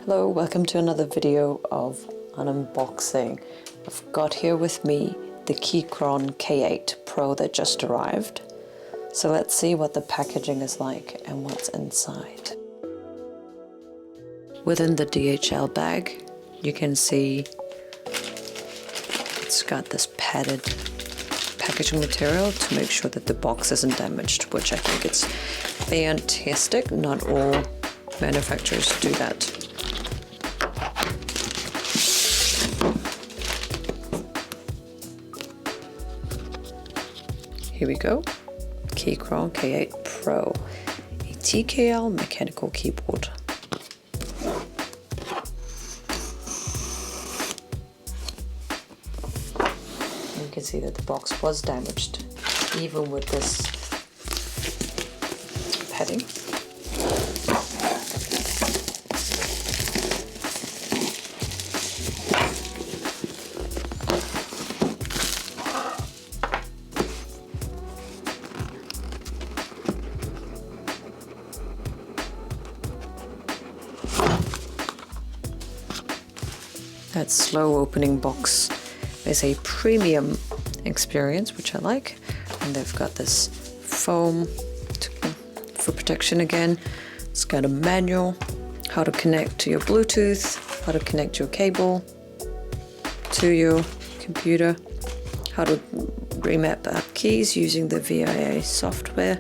Hello, welcome to another video of an unboxing. I've got here with me the Keychron K8 Pro that just arrived. So let's see what the packaging is like and what's inside. Within the DHL bag, you can see it's got this padded packaging material to make sure that the box isn't damaged, which I think is fantastic. Not all manufacturers do that. Here we go, Keychron K8 Pro, a TKL mechanical keyboard. You can see that the box was damaged, even with this padding. That slow opening box is a premium experience, which I like. And they've got this foam for protection again. It's got a manual, how to connect to your Bluetooth, how to connect your cable to your computer, how to remap app keys using the VIA software,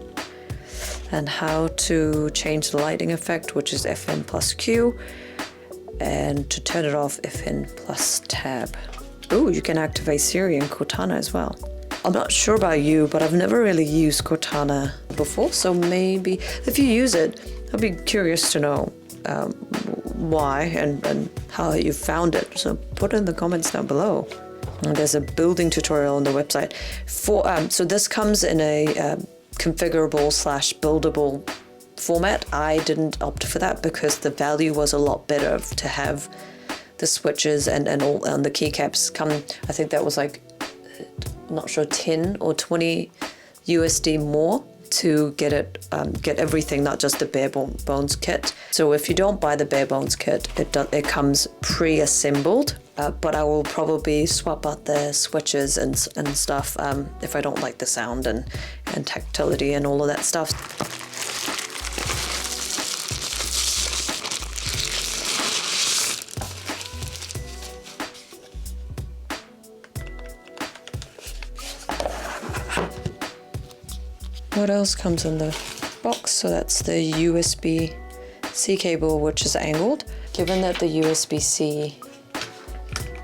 and how to change the lighting effect, which is FN plus Q, and to turn it off, FN plus tab. Oh, you can activate Siri and Cortana as well. I'm not sure about you, but I've never really used Cortana before, so maybe if you use it, I'd be curious to know why and how you found it. So put it in the comments down below. And there's a building tutorial on the website. So this comes in a configurable/buildable format. I didn't opt for that because the value was a lot better to have the switches and all, and the keycaps come. I think that was like, I'm not sure, 10 or 20 USD more to get it, get everything, not just the bare bones kit. So if you don't buy the bare bones kit, it comes pre-assembled. But I will probably swap out the switches and stuff if I don't like the sound and tactility and all of that stuff. What else comes in the box? So that's the USB-C cable, which is angled. Given that the USB-C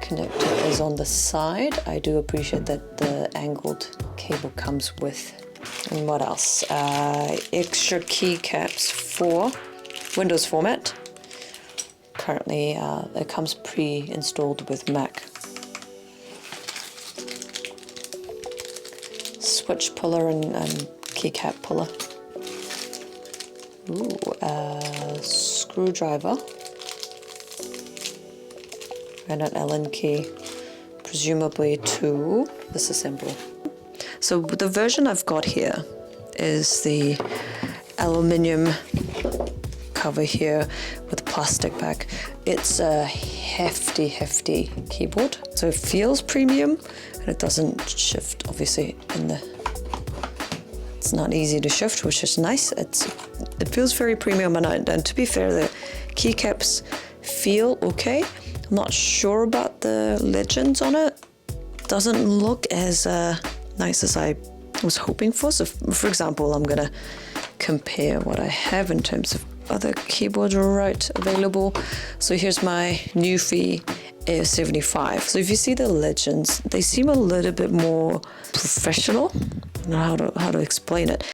connector is on the side, I do appreciate that the angled cable comes with. And what else? Extra keycaps for Windows format. Currently, it comes pre-installed with Mac. Switch puller and keycap puller. Ooh, screwdriver. And an Allen key, presumably to disassemble. So the version I've got here is the aluminium cover here with plastic back. It's a hefty keyboard. So it feels premium and it doesn't shift, obviously, it's not easy to shift, which is nice. It feels very premium, and to be fair, the keycaps feel okay. I'm not sure about the legends on it. Doesn't look as nice as I was hoping for. So for example, I'm gonna compare what I have in terms of other keyboards right available. So here's my Newfie Air 75. So if you see the legends, they seem a little bit more professional. I don't know how to explain it.